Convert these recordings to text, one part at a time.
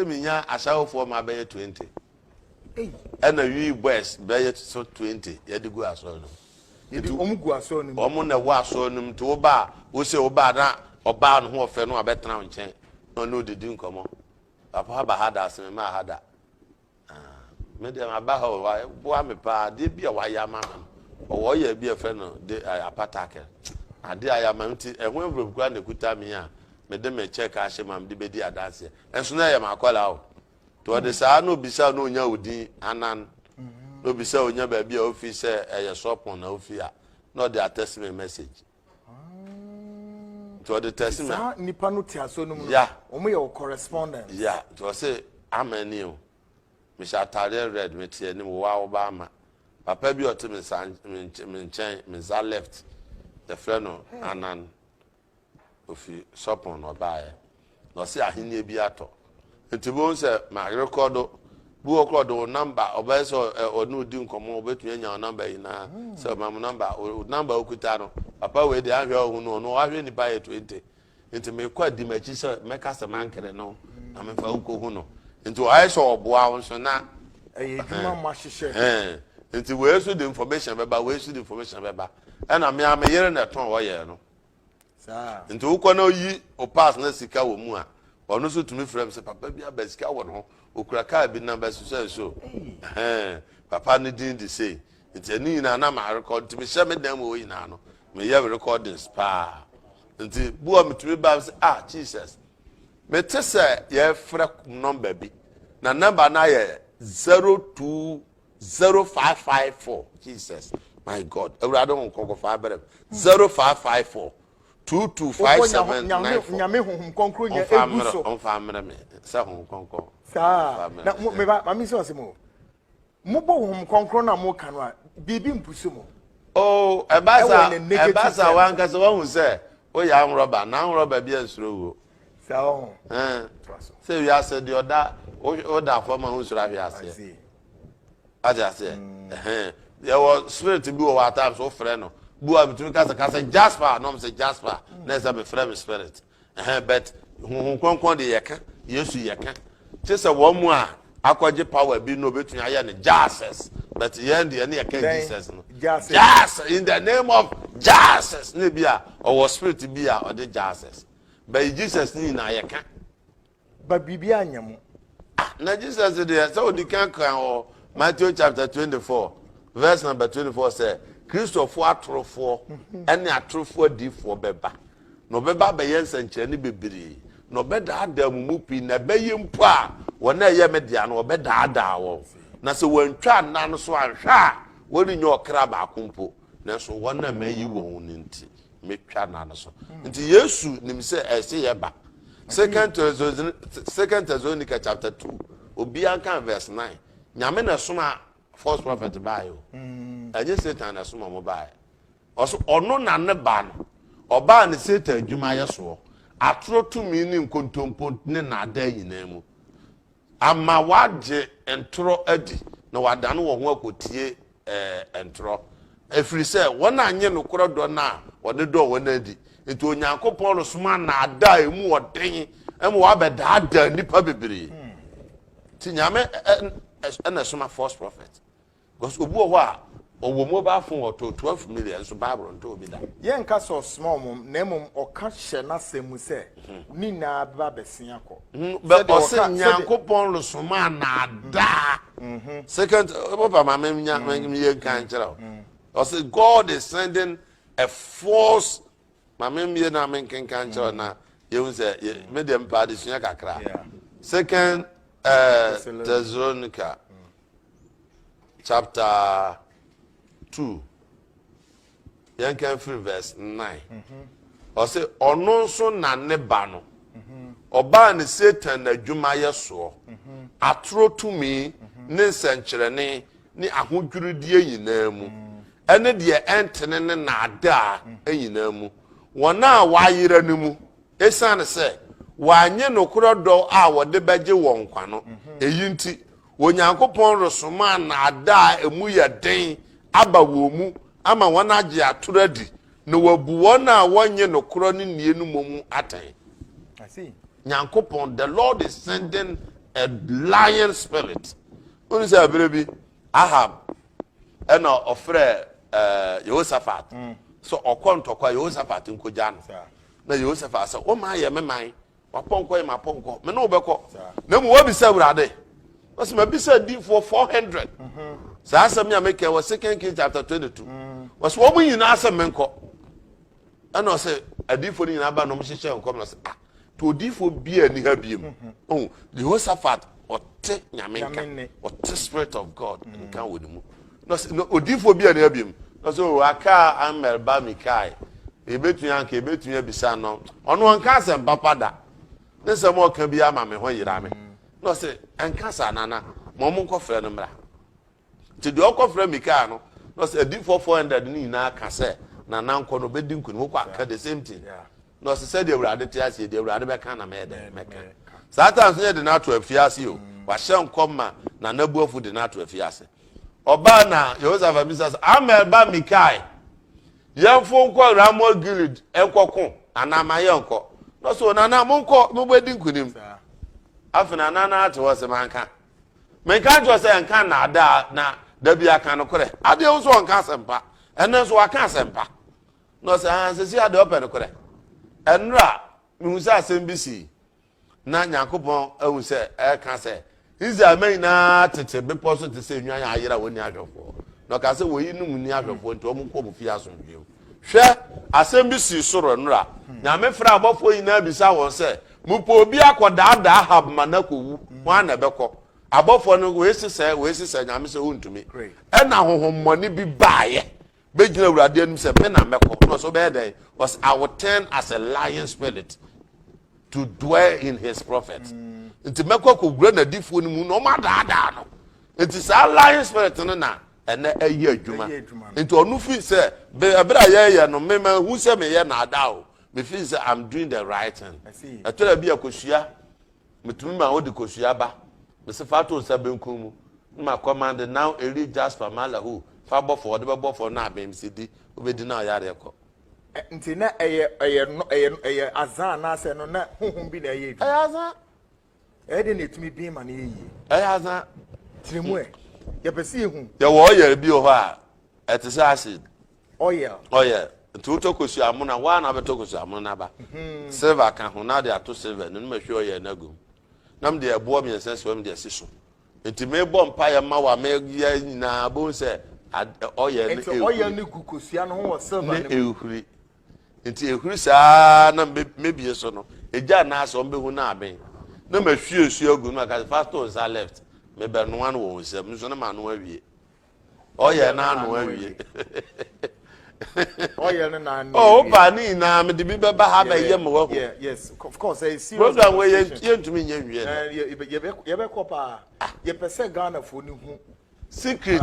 Minya ashawo for my bay 20. And a wee west bay so 20. Yedigu aso no. Yedi omugu aso no. Omuna wa aso no to oba, wo se oba na oba no ho ofe no abetena nchen. No no didi nkomo. Papa ba hada asem ma hada. Me dem aba ho wa bo me pa de bia wa ya ma no. Owo ye bia fe no de apatake. Ade ayama nti ehun ebrokwa na kuta mi a me de me check a shemam de bedi adanse enso na ya makola o to de sa no bisa no nya odin anan no bisa onya ba bia office eye sopon na ofia no de attest me message to de test me nipa no ti aso no mu yeah omo ye correspondence yeah to say amani o me sha tare red me tie ni wa Obama papa bi o te me san me nchen me za left the friend no anan ofi sopon no bae no se ahenie bi ato ntibon se ma record bu record number obeso onu di nkomo obetu anya number ina se ma number okuta no papa we de ahwe ohunu no ahwe ni bae 20 nti me kwa di machi se meka se mankere no na me fa uko hu no nti o aye so oboa won so na djuma ma hihye nti we so the information beba na me ameyere na ton wo ye no nti ukọ na oyi o pass na sika wo mu a ono so tumi frem se papa bia ba sika wo no okura ka bi number so papa ni din di say nti ani na na ma record tumi she me dan wo yi na no me ye recording spa nti bu o metumi ba se Jesus me te se ye frɛ number bi na number na ye 020554 Jesus my God every don ko 0554 225794 nyame honhom konkro nya eguso on famre me sa honhom konkro sa na me ba mi so asemo mo bo honhom konkro na mo kanu a bibi mpusu mo oh ebasa wanka so won se o ya nroba na nroba bi ansuro wo sa ho se wi ase de o da forma hu sura wi ase aja se there was spirit bi o at times so frɛ no bua between kasa Jasper no say Jasper na say me frame spirit but hu konkon de yeka Yesu yeka te say wo mu a akwaje power bi no between aya ne Jesus but yen de ne yeka Jesus no Jesus in the name of Jesus ne bia or spirit bia or the Jesus but Jesus ni na yeka ba bibia anyamo na Jesus de say odi kan o Matthew chapter 24 verse number 24 say Christopher atrofo ene atrofo adifo beba no beba be yensanche ne bebiri no beda adam mu pi na be yimpo a wona ye media no beda ada wo na se wantwa na no so ahwa woni nyo okra ba akompo na so wona mayi wo nti metwa na no so nti Yesu nim se ese ye ba second Thessalonica chapter 2 obi anka verse 9 nyame na soma false prophet bayo aje Satan na soma mo bae oso ono na ne ba no oba ne Satan adwuma yeso atro tumi ni nkontompo ne na ada nyina mu ama waje entro adi na wadane wo ho akotie entro efiri se wona anye no koro do na wode do wona adi enti onyankopon soma na ada emu woden emu wabeda ada nipa bebere ti nyame na soma false prophet because obu o wa owo mobile phone auto 12 million so Bible nto obi da yen ka so small mum na mum o ka hye na semu se ni na ba besia ko but o se nyankopon lo soma na da second papa mama nya yen kan kira o se God is sending a force mama yen na men kan kira na yen se medium party sunya kakra second Thessalonica chapter 2 yan can free verse 9 o say ono so na ne ba no oba ne Satan na dwuma yeso atro tumi ne nsenkyerene ne ahodwuridie nyina mu ene de entene ne na ada nyina mu wona wayira ne mu esan se wanye no krodɔ a wode beje won kwa no eyinti Onyankopon resoma na ada emu ye den aba wo mu ama wona age atoradi no wabu wona wonye no kro ne nie no momu atan. I see. Nyankopon, the Lord is sending a lion spirit. Unu say abrebi Ahab and ofre Jehoshaphat. So okontokwa Jehoshaphat nkoja no. Na Jehoshaphat say o ma ye me man waponko ye maponko me no obeko. Na mu obi say urade. Was my bisa di for 400. So asem ya make was 2 Kings chapter 22. Was wo mu nyina asem menko. And I say adifo ni na ba no mhyehyɛ nkom na say to odifo bia ni ha biem. Oh, Jehoshaphat ote nyamenka. Ote spirit of God nka wonimu. No odifo bia ni ha biem. No so aka amelba mikai. Ebetu yanka ebetu ya bisa no. Ono anka asem papa da. Ne se mo ka bia ma me ho yira me. No say anka sa nana. Mo mo nkofre no mra. Ti de okofre mikai no. No say adifo 400 ni na aka say na nanko no bedi nkunu ko aka the same thing. No said the Urade Tiasi, the Urade Becana made Mecca. Satan said the natural fiasio, was shown comma, na nebu for the natural fiasi. Obana, Joseph and Mrs. Amel Bamikai. Young phone call Ramo Gilid, Elco, and I'm my uncle. No, so Nana Monco, no wedding with him. After Nana was a manka. Manka was saying, Canna, da, na, there be a can of correct. I do also on Cassampa, and then so I can't sempa. No, sir, I see I do open correct. Enra musa SMBC na Nyankopon ewu se e kan se Israel man na tete be poso te se nwan ayira woni ahwefo no ka se wo yinu mu ni ahwefo nti omu ko mu fi asomdwe hwe SMBC soro nra na me fra abofo yina bisa won se mu po obi akodaada Ahab manakowu wan na beko abofo no we sise nyame se wontumi e na hohommoni bi baaye Bejina Urade anim se me na meko no so be dey was I will turn as a lion spirit to dwell in his prophets. Nti meko ko gura na difo ni mu no ma daada no. Nti sa lion spirit no na ene ayi adwuma. Nti onu fi se be abra ye no me ma hu se me ye na ada o. Me fi se I'm doing the right thing. I see. Atola bi akosua metumi ma odi kosua ba. Me se fato nsa benkum mu. Ma command now Eli Jasper Malahu. Fabo for the babo for na BMCD obedi na yare ko nti na eye azan na se no na honhom bi na eye azan de netumi bi ma na eye azan tiremu ye pese hu ye wo yare bi o ho a etese acid oil nti utokosu amuna wa na betokosu amuna ba silver kan ho na de ato silver no ma hwe oil na gum nam de ebo mi sense wam de siso nti me bo mpa ye ma wa me ya nyina bo se oil ni kukosua no ho silver ne ehuri nti ehuri saa na mebie so no eja na aso mbehu na aben na mahwie esu agu no aka pastor sa left me be no an wo nsem so na ma no awie oil na no awie oil na no oh ba ni na me de bi be ba ha ba ye mo yes of course I see program we ye ntumi nya wie ye be kopa ye pese Ghana fo ni hu secret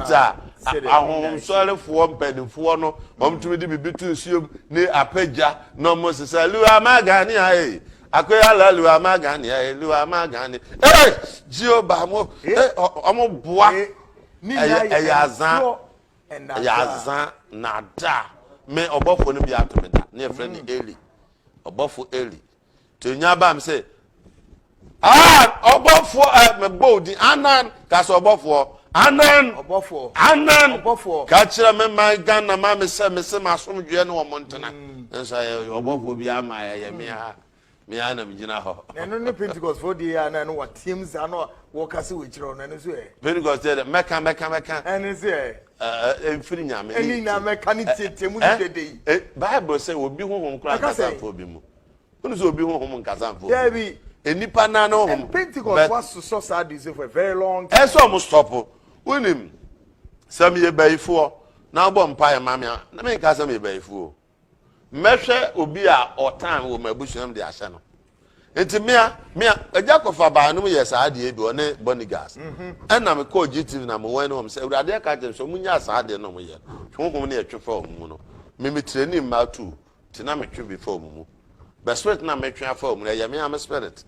ahom sole fo mpanifo no omtumi de bibitu nsuom ne apagya no mo sesa luwa magani ai akoya la luwa magani ai luwa magani jio ba mo omo boa ni yazan na da me obofo no bi atomeda ne friend Eli obofo Eli to nya ba me say obofo me bodi anan ka so obofo Anan obofo kachira me my Ghana ma me se masomdwe ne wo montena nso ye obofo bi ama ye me na me gina ho eno ne Pentecost for the na no what teams ano wo kase we chiro no so e Pentecost dey meka eno so e enfiri nyame eni na meka ni tetemu dey Bible say obi honhom kra kasa fo bi mu unu so obi honhom kasa fo Debbie enipa na no honhom Pentecost was so sad for a very long time eso mo stop unim sam ye bayifo na bo mpa mama na me ka sam ye bayifo mehwe obi a otan wo mabusham de ahye no enti me agya kofa ba no ye saade e bi one bonigas na me ko GTV na me wan no se urade ka je so munya saade no mo ye honhom na ye twefa omu no me training ma tu ti na me twe before omu be spirit na me twe afa omu ye me am spirit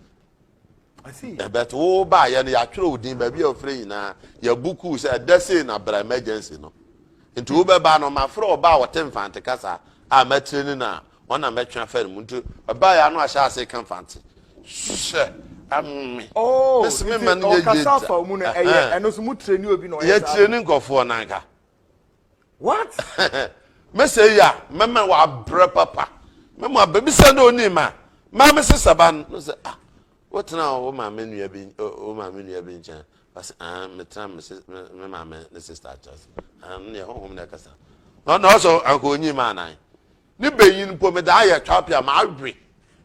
I see. But oh, by and ya true dim baby of free na your buku said that's na bra emergency no. Into Uber ban on my fro ba what 10 fante kasa a metreni na one a metron fair muntu ba ya no a sha say kan fante. Oh, this me man ye kasa fa mu no eye eno so mu treni obi no ye treni nkofo nanka. What? Me say ya, mama wa bre papa. Mama baby say no ni ma. Mama say saban no say ah. What now o ma menu ya bi o ma menu ya bi nchan. Bas me tram me mama ne sister just. Ne home na kasa. No so anko nyi ma nan. Ni beyin po me da ya twapia ma abre.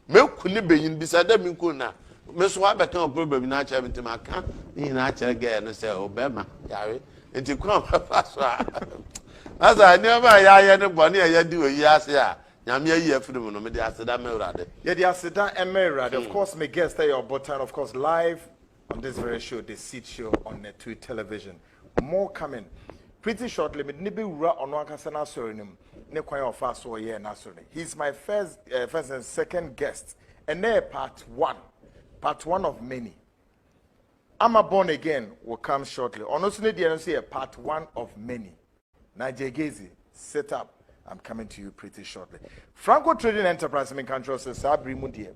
Me ku ni beyin bi say da mi ku na. Me so wa bekan problem na cha binti ma kan. Ni na cha ge no say obema yare. Enti ku papa so. Asa ni ba ya ne boni ya di oyi ase a. Nyame ayi afiri no me de aseda mewrade. Yeah, the aseda emerald. Of course, my guest your button. Of course, live on this very show, the Seed Show on Net2 television. More coming. Pretty shortly, me nibi ura ono akasa na sorry nim. Ne kwan of fast so ye na sorry. He's my first and second guest. And there part one of many. I'm a born again will come shortly. Honestly, the say part one of many. Nigegezi, set up. I'm coming to you pretty shortly. Franco Trading Enterprise in control says Sabri Mudia.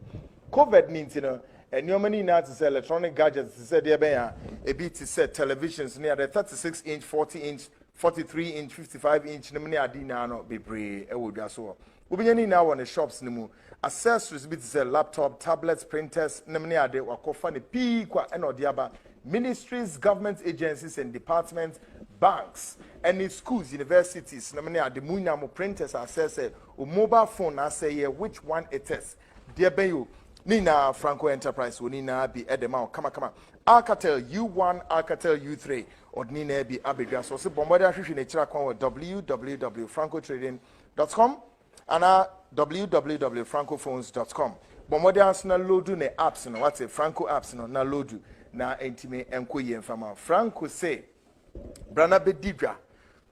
COVID means and your money now to sell electronic gadgets to say there a bit to set televisions near the 36-inch, 40-inch, 43-inch, 55-inch, Nemini Adina no be brave, I would so. We be now on the shops nimu. Accessories bit to sell laptop, tablets, printers, Nemini Ade or Kofani P qua and Odiaba. Ministries, government agencies and departments, banks, any schools, universities, the Munamo printers are said, mobile phone, I say, which one it is. Dear Bayu, Nina Franco Enterprise, Nina be Edemau, come on. Alcatel U1, Alcatel U3, or Nina be Abigas, or Bombardier Fish in a track on www.francotrading.com and www.francophones.com. Bombardier na loadu ne apps, no what's a Franco apps, no na loadu. Na entime enko ye mfama Franco say brana bedidwa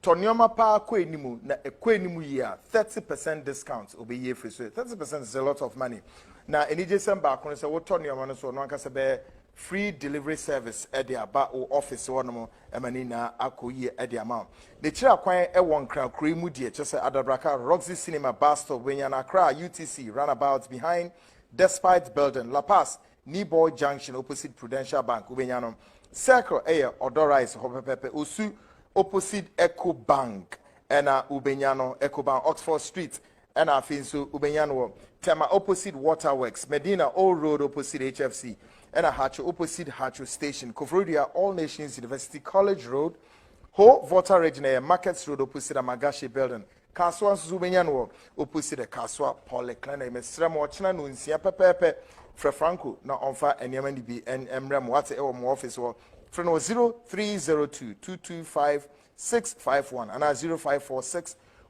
tonioma pa akọ enimu na ekọ enimu ye 30% discount obeye free so 30% is a lot of money na enije semba akọ say wo tonioma no so no anka be free delivery service e de aba o office wono emani na akọ ye e de ama de kira kwan e won kra kra mu de che say Adabraka Roxy Cinema Bar Stop wenya na Accra UTC roundabout behind Despite Building La Paz Niboy Junction opposite Prudential Bank Ubenyano Circle Air Odorize Hopepepe Usu opposite Eco Bank and Ubenyano Eco Bank Oxford Street and Afinsu Ubenyano Tema opposite Waterworks Medina Old Road opposite HFC and Hacho opposite Hacho Station Kofrodia All Nations University College Road Ho Volta Regina Markets Road opposite Amagashi Building Kaswa Ubenyano opposite the Kaswa Polyclinic Mesremo Ochina Nunsia Pepepe Franco na onfa enyama ni bi emrem what e wo office wo frɛ no 0302256651 and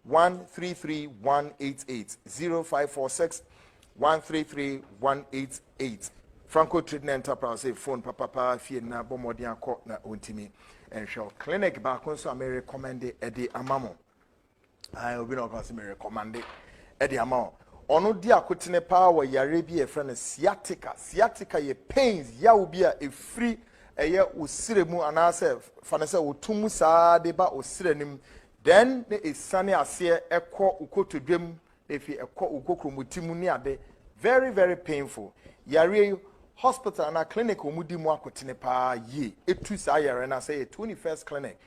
0546133188 0546133188 Franco Trading Enterprise phone papa fie na bomodi akɔ na ontimi enhwɛ clinic ba ko so me recommend e de amamo ai obi na ko so me recommend e de amamo ono di akotene pa wa yare bi e frɛ no sciatica ye pains ya obi a efri eye osiremu anase fanese otumu saa de ba osiranim then ne esane ase ekɔ ukotodwam efi ekɔ ukokromutimu ni ade very very painful yare hospital na clinic omudi mu akotene pa ye etu saa yare na say 21st clinic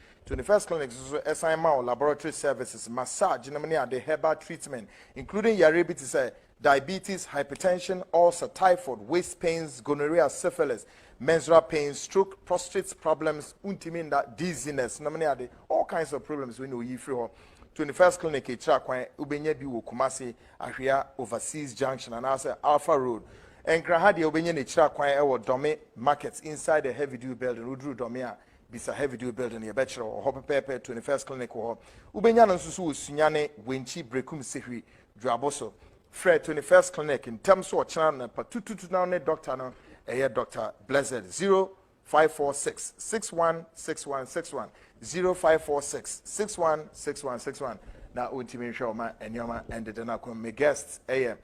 so assignment laboratory services massage na many ade herbal treatment including yare bi to say diabetes hypertension ulcer typhoid waist pains gonorrhea syphilis menstrual pains stroke prostate problems untiminda dizziness na many ade all kinds of problems when you free ho 21st clinic e tra kwan ubenya bi wo Kumasi Ahwea overseas junction and also Alpha Road enkra ha de ubenya ne tra kwan e wo Dome markets inside the heavy duty building udru Dome a bisa heavy duty building ye bachelor or Hopepepe 21st clinic ho ubenya no nsusu osunyane wenchi brekum sehwi dwaboso Fred 21st clinic in terms of channel na patututu na ne doctor no eye Dr. Blessed 0546 616161 0546 616161 na ultimate show ma enyoma ended na come guests eye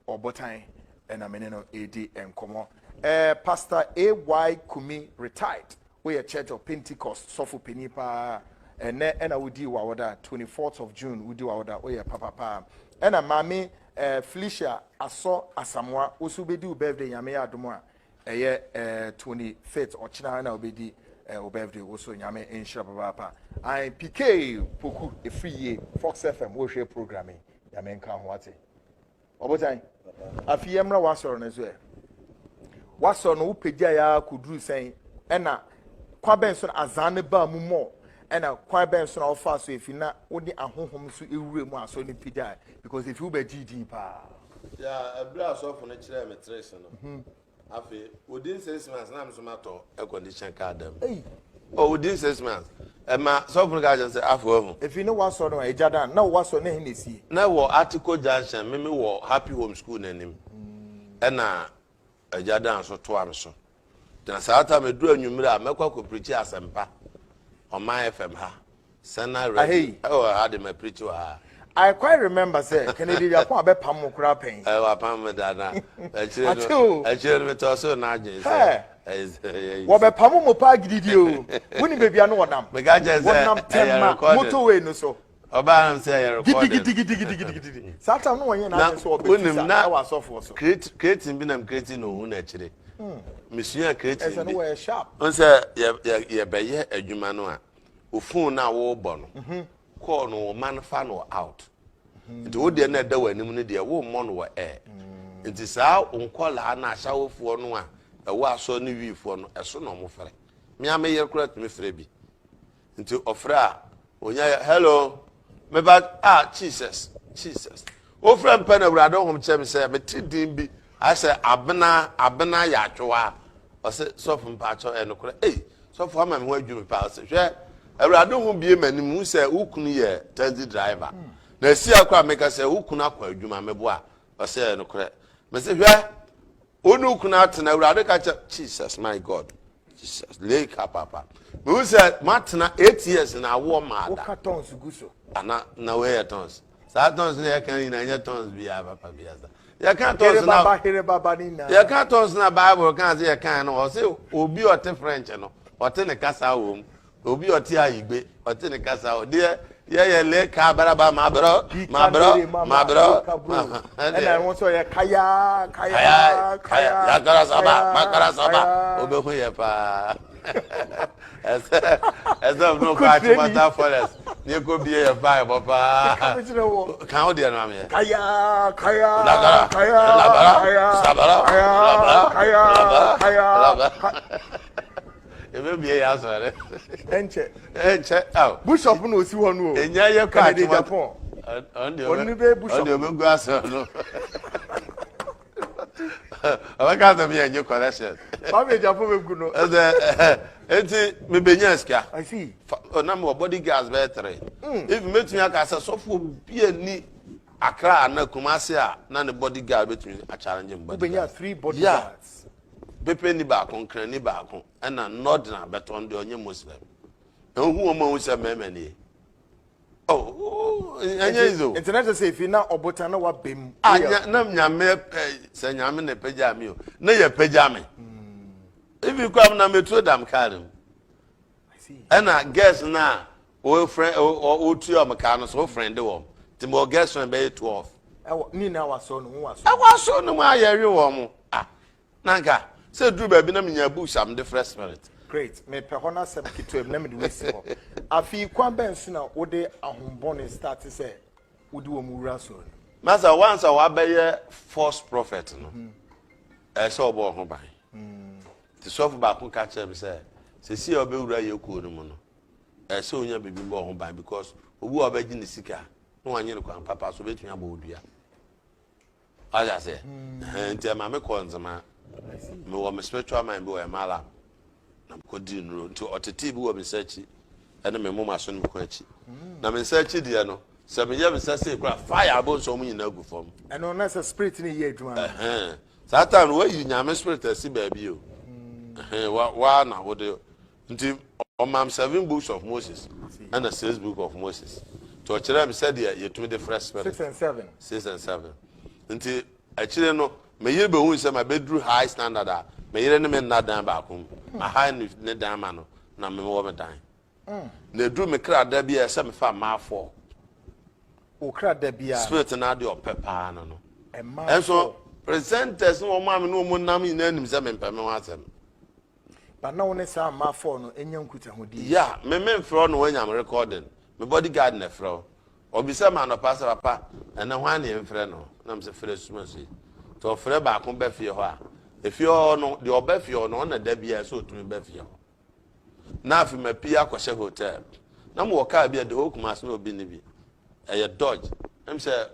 obotan and I'm in AD and Como. Pastor A.Y. Kumi retired. We are Church of Pentecost, Sofu Penipa, and I would do our 24th of June, we do our papa. And a mammy Felicia Aso Asamoah, also be do birthday Yamea Dumwa, a year 25th or China obedi birthday also Yame in Shababa. I PK Poku a free year Fox FM worship programming Yamen Kanwati. Over time, a Fiamra was on as well. What's on who Pedia could do saying, Anna Quabenson Azane Ba Mumo. And a quite benson of fast so if you're not only a home so you will so need to because if you be GD pa. Yeah, a brass off on a chair mattress. I feel within 6 months, I'm so much a condition card. Oh, within 6 months. And my sovereign guardian said, if you know what's on a Jadan, no what's on any see. Now, article junction, Mimi war happy home school and him. And a Jadan so to answer. Then I said, I'm a drone you mirror, make up preach as and pa. On my FM ha. Sana ready. Oh, I had my preacher. I quite remember say Kennedy Japan be pamu kura pain. Oh, pam dada. Actually me to so na je. Wo be pamu mo pa gididi o. Woni baby anu wonam. Me ga je say wonam tema motorway no so. Oba am say you record. Gidi. Satan no won na so obe. Wonim na wa so for so. Creating bi na creating no hu na chire. Monsieur creating. Ese no we sharp. On say ye be ye adwuma no a. Ofun na wo bo no. Call no man fan or out. Nti wo de na da wanim no de wo mo no wo nti saa onkola na ahawofo no a wo aso ne wifo no eso no mo fere me ameye kura me fere bi nti ofra onya hello me ba Jesus o friend pen awurade hom chem say me tidin bi I say abena ya atwa o say sofu mpacho enokura sofu ama me ho adwumi pa o say hwe awurade hom bie manim hu say ukunu ye taxi driver na si akwa meka say ukunu akwa adwuma mebo a o say enokura me say hwe onu ukunu atena awurade ka Jesus my God Jesus lake papa me hu say matena 8 years na wo ma ada o ka tons guso ana na we tons sa tons ne kan na nya tons bia papa bia sa ya kan tons na here baba ni na ya kan tons na Bible kan say ya kan no o say obi ote French no ote ne kasa wo obi ote ayigbe ote ne kasa wo de ye le ka baraba ma bro and I want to ya kaya ya kara saba obe hu ye pa as of no catch matter forest ni ko bie ye pa papa kan o de no am ye kaya sabara ebe bie ya so re enche bishop no si ho no enya ye ka Japan on be bishop on be go aso no abaka to me enye correction ba me Japan be gu no enti me benya sika I see na me body gas be 3 if me tumi aka say so for bie ni Accra na Kumasi a na ne body gas betumi a challenge body benya 3 body guards Pepe ni ba konkran ni ba kon na northern beton de onye muslim ehu o ma hu se meme ni anya izo internet say if na obota na wa bem anya na nyame se nyame na pagya mi o na ye pagya mi if you come na metro dam karim I see and guess na o friend o tu o maka no so friend wo timo guess friend be 12 ni na wa so no wa so awaso no ma ya wi wo mo nanka say do baby na menya bush am the fresh spirit great me pe hona sem kitu em na me de wisi ho afi kwa ben so na wo de ahombone start say wo de wo mu wura so master once I be false prophet no so obo ho ban ti so ba kun ka chere me say si obe wura ye ku no mu no so onya bibi bo ho ban because obu oba gi ni sika no anye no kwa papa so betunya bo odua aja say nti ma me ko nzama me wo me spiritual mind be wo mala na ko di nro nti otete bi wo me search ene me moma so no ko achi na me search die no se me ye me say kra fire bo so mu nyina gu fom eno na say spirit ni ye adwuma satan wo yi nyame spirit asi ba bi o wa na wo de nti omam 7 books of Moses and the 6 book of Moses to kire me said ye to me the fresh spirit 6 and 7 nti akire no me yire be hu say my bedroom high standard me yire ne me na dan ba ko a high ne dan ma no na me wo me dan na edu me kra da bia say me fa ma afọ o kra da bia spirit na de opepa no no e ma enso presenters no ma me no mo nam ina anim say me pɛ me ho asɛm but na woni sa ma afọ no enya nkuta hodi ya me fro no wanya recording me bodyguard na fro obi say ma no pass papa na hwan ne mfrɛ no na me say frɛ suma so to frɛ ba ko ba fie hɔ a efie hɔ no de oba fie hɔ no na da bia so otumi ba fie hɔ na afi ma pia kwahye hotel na mo ka bia de hokumas na obi ni bi eye dodge em say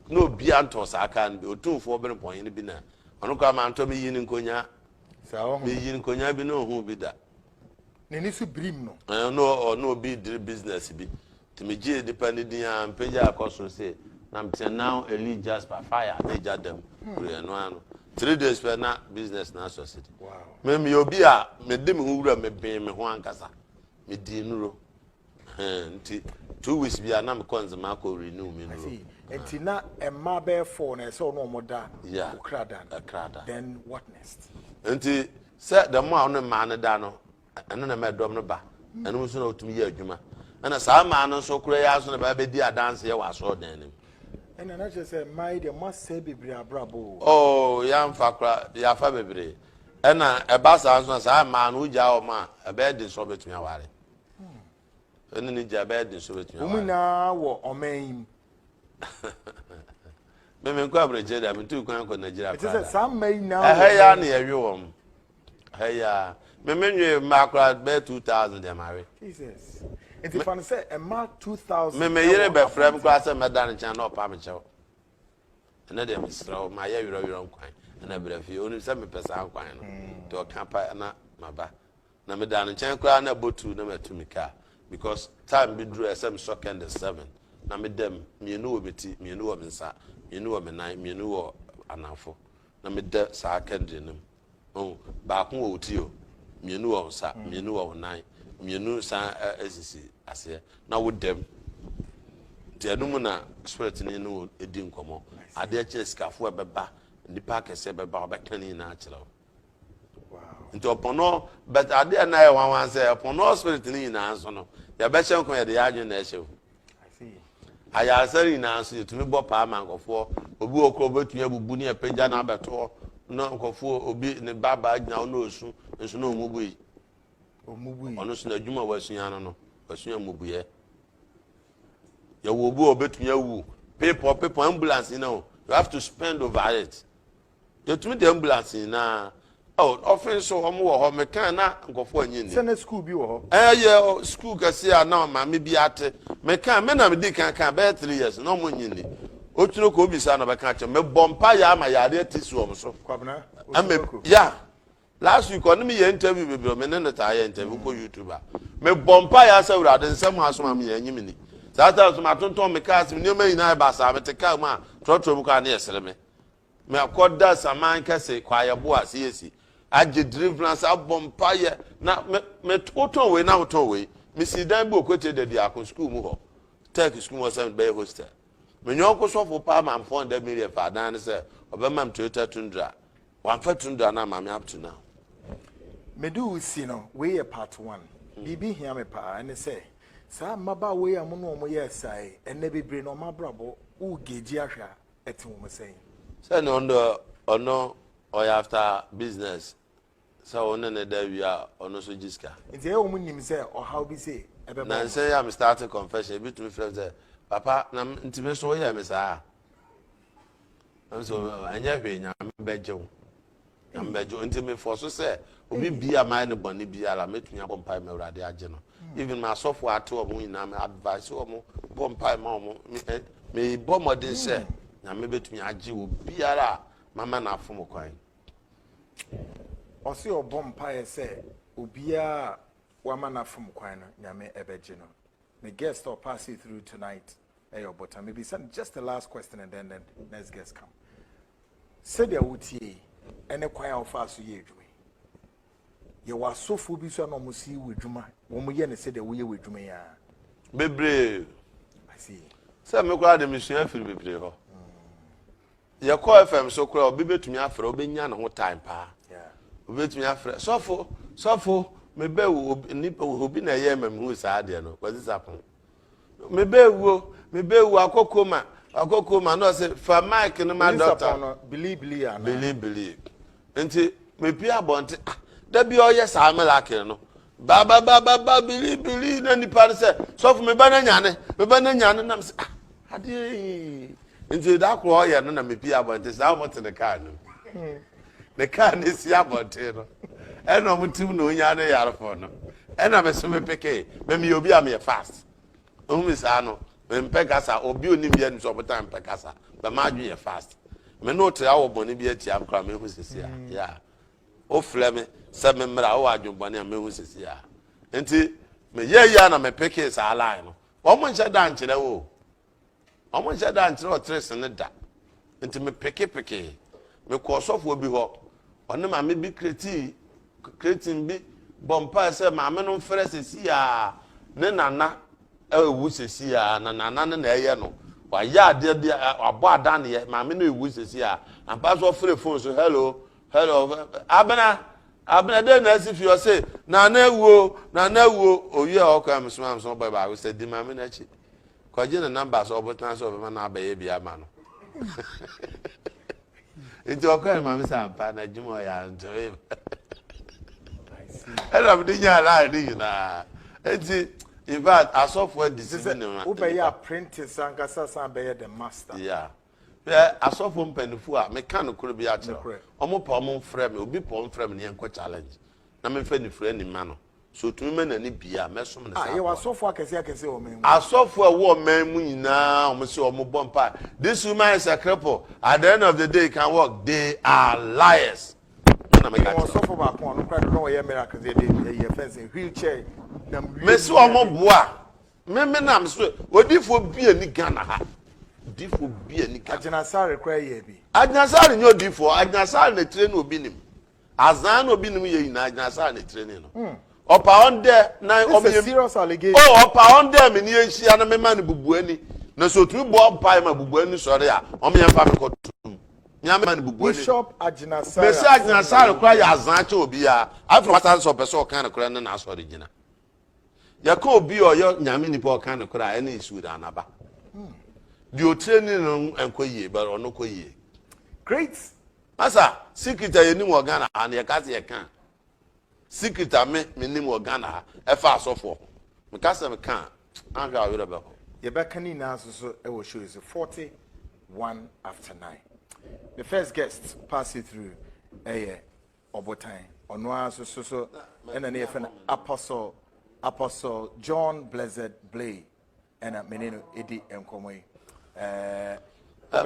no bia anto sa aka no bi otumfo obere pon ni bi na ono kwa ma anto me yi ni nkonya sa ho me yi ni nkonya bi no hu bi da ne ni su brim no no bi did business bi to me je depend din am peja akoso say na mte now Eli Jasper fire na ja dem kure no ano 3 days per na business na society wow me obi a me de me hu wura me ben me ho ankasa me di nuro nti 2 weeks bia na me konze ma ko renew me nuro enti na emma be for na so no moda krada then what next enti say the mo no ma ne da no eno na me dom no ba eno so na otumi ye adwuma ana sa ma no so kura ya so na ba be di adanse ye wa so dan nim and I just say my the must say be brabo oh ya mfa kura ya fa bebre ena e ba sa so sa ma no ja o ma e be di so betumi aware eno ni ja be di so betumi aware umuna wo omen me ko abreje da me tu kwan ko Nigeria it is some may now ya na ye wom ya me nwe ma kura be 2000 dem are Jesus it if I say a mark 2000 me yere be frem kura say me dan chan na opa me chew na dem sraw ma ye wiro nkwan na brefi oni say me pesa nkwan no to kampa na maba na me dan chan kura na botu na matumika because time be drew SM second 7 na me dem mienu wo beti mienu wo mensa mienu wo menan mienu wo anafo na me de sa kendri nim oh ba ko wo ti o mienu wo nsa mienu wo nan mienu sa asisi ase na wo dem de anum na spirit ni no edi nkomo ade a kire sikafo e beba nipa kese beba obekani na akire wow nti opono but ade na e wan say opono spirit ni na anso no ya be hye nko ya de ya adwen na ehye aya asari na anso yetumi bo pa mankofo obi okro betunya bubu ni epeja na abeto no nkofo obi ne baba agina no osu nso no omubu yi ono so na adwuma wasunya no wasunya mubu ye ya wo obi obetunya wu people ambulance you have to spend over it yetumi the ambulance na office so homo wo ho mekan na nkofo anyi ni sene school bi wo ho ye school kasi a na ma me bi ate mekan me na me di kan be 3 years no mo nyi ni otuno ko bisa na be kan che me bompa ya ma ya de tisi wo so kwabna ya last week on me interview be me ne ta ya interview ko YouTuber me bompa ya sa wura de nsam aso ma me ya nyi ni sata so ma tonton me ka sim ni ma ina ba sa me te ka ma trotro mu ka na yesere me akoda saman kase kwa ya bo asiyesi age deliverance abompa ye na me toton we na toton we me si dan bi okwete de dia ko school mu ho tech school mo sem be hostel me nyon ko so for pa ma 400 million fa dan se obema m Toyota Tundra wan fa Tundra na ma me up to now me do see no we are part 1 bibi hia me pa and say sa maba we am no mo yes sai enne bebre no mabrabo u geji ahwa eti mo say say no ono or after business so on na da wi a ono so jiska nti e wo nim say or how be say ebe na say am start confession bit to me friend say papa na ntime so ya me saa so anya hwe nya bejew na bejew ntime for so say obi bia mai ne boni bia la metunya bompai me urade age no even my software ate o mo ina me advice o mo bompai ma o mo me bomodin say na me betunya age wo biara mama na afom kwan osi obompa ye say obia wama na afom kwan no nyame ebeje no the guest or pass it through tonight your bottom maybe send just the last question and then next guest come say the utie ene kwan of aso ye adwuma ye wasofo bi so na mo si wedwuma wo mo ye ne say the wo ye wedwuma ya bebre I see say me kwa de misua firi bebre ho ye call FM so kura obi betumi afre obenya na ho time pa obi betumi afre sofo me be wo nipa wo obi na ye mamu saa de no kwasi sapon me be wo akokoma no say fa mic no ma doctor believe enti me pia bonte da bi o ye saa me like no ba believe na nipa say sofo me ba na nyane na me say ade enti da kro ye no na me pia bonte saa mo te ne car no the car ni si abonte no eno mutim no nya ne yarfo no ena me so me peke me obi am ye fast ohun saa no me pekasa obi oni bia ni so botan pekasa be ma adwe ye fast me no tre awo boni bia ti am kra me hu sisia ya o fle me se me mra o adwe boni am me hu sisia enti me ye ya na me peke saa line no o mo nche da nkyere wo o mo nche da nkyere o tres ne da enti me peke me ko sofo bi ho one ma me bi creating bi bompa se ma me no frɛ sesia ne nana ewu sesia na nana ne na eye no wa ya de abo adan ye ma me no ewu sesia ampa so frɛ phone so hello abena de na si fi o say nana ewu oyi a o kam so ba we say di ma me na chi ko je na number so obotan so be na abaye bia ma no enti o ko ma me sa ampa na jumo ya ntoe ela me nya la ni na enti in fact asofo discipline na wo be ya apprentice ankasa san be the master asofo mpanifu a me kan koro bi a kire omo pa omo frɛ me obi pa omo frɛ me ne enko challenge na me fa ni frɛ ni ma no so tumi me na ni bia me som ne sa ye wasofo akese o men asofo a wo man mu nyina omo se omo bompa this woman is a cripple at the end of the day can walk they are liars na me ka wasofo ba ko no kra no ye miracle dey fencing wheelchair na me se omo boa me na me so odifo bia ni Ghana ha difo bia ni Ghana Ajinasare kra ye bi Ajinasare nyo difo Ajinasare na train obi nim azan obi nim ye ina Ajinasare na train no opa on there na obi serious allegation opa on there me ni ehia na me ma ne bubuani na so tu bo pai ma bubuani sori a o me yemfa me kotum nya me ma ne bubuani Bishop Ajinasare me se Ajinasare kra ya azan che obi a afro watan so person kan kra na asori gina ya ko obi o yo nyame ni po kan kra e na isu da anaba di o training no enkoyie but ono koyie great asa secret ye ni mo Ghana an ye ka se ye kan secret me ni mo Ghana e fa asofo me ka se me kan an hwa we be ho ye be kan ni na so e wo show is 41 after 9 the first guest pass it through obotan ono so and na ye Apostle John Blessed Blay and meneno edi enkomoyi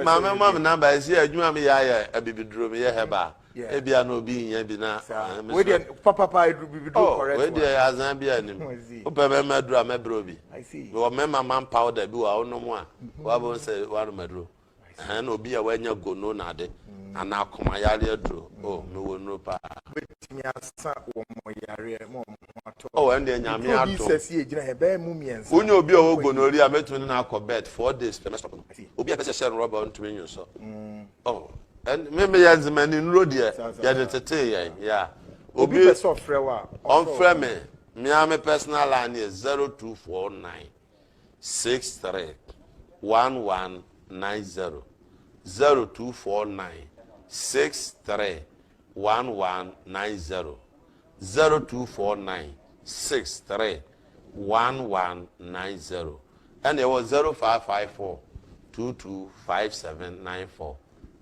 mama number is here adwuma me ya abibiduro me ye heba e bia na obi nya bi na we dey papa bibiduro correct we dey azan bia nim o pe me maduro amebro bi I see we mema man powder bi wa onomo a wa bo se wa no maduro na obi a wanya gono na ade ana akoma yare aduro me wo no pa betimi asa wo mo yare mo ato and the nyame ato obi sesi ejina he be mu miensa onye obi a wo gono ri a metuni na akobet 4 days pe stop obi a pese share rubber on to me so and me yazimani nro de ya de tete ya obi pese ofre wa on frame me am personal line is 0249 63 1190 0249 63 1190 0249 63 1190 and it was 0554 225794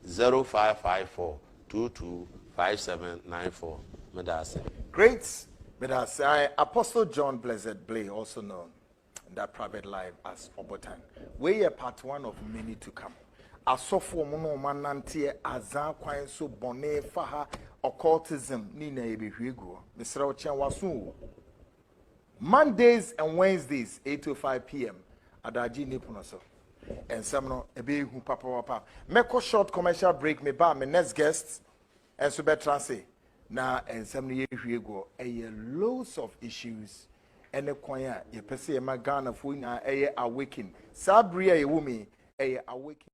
0554 225794 medase great medase Apostle John Blessed Blay, also known in that private life as Obotan. We are part 1 of many to come. Asofo mono manante azan kwan so bone faha occultism ni na ebehwegu misra ochen waso Mondays and Wednesdays 8 to 5 p.m. adaji nipuno so ensem no ebehu papa meko short commercial break me ba me next guest enso be transe na ensem no yehwegu loads of issues ene kwan a ye pese ye ma Ghana fo na awaken sabria ye wumi awaken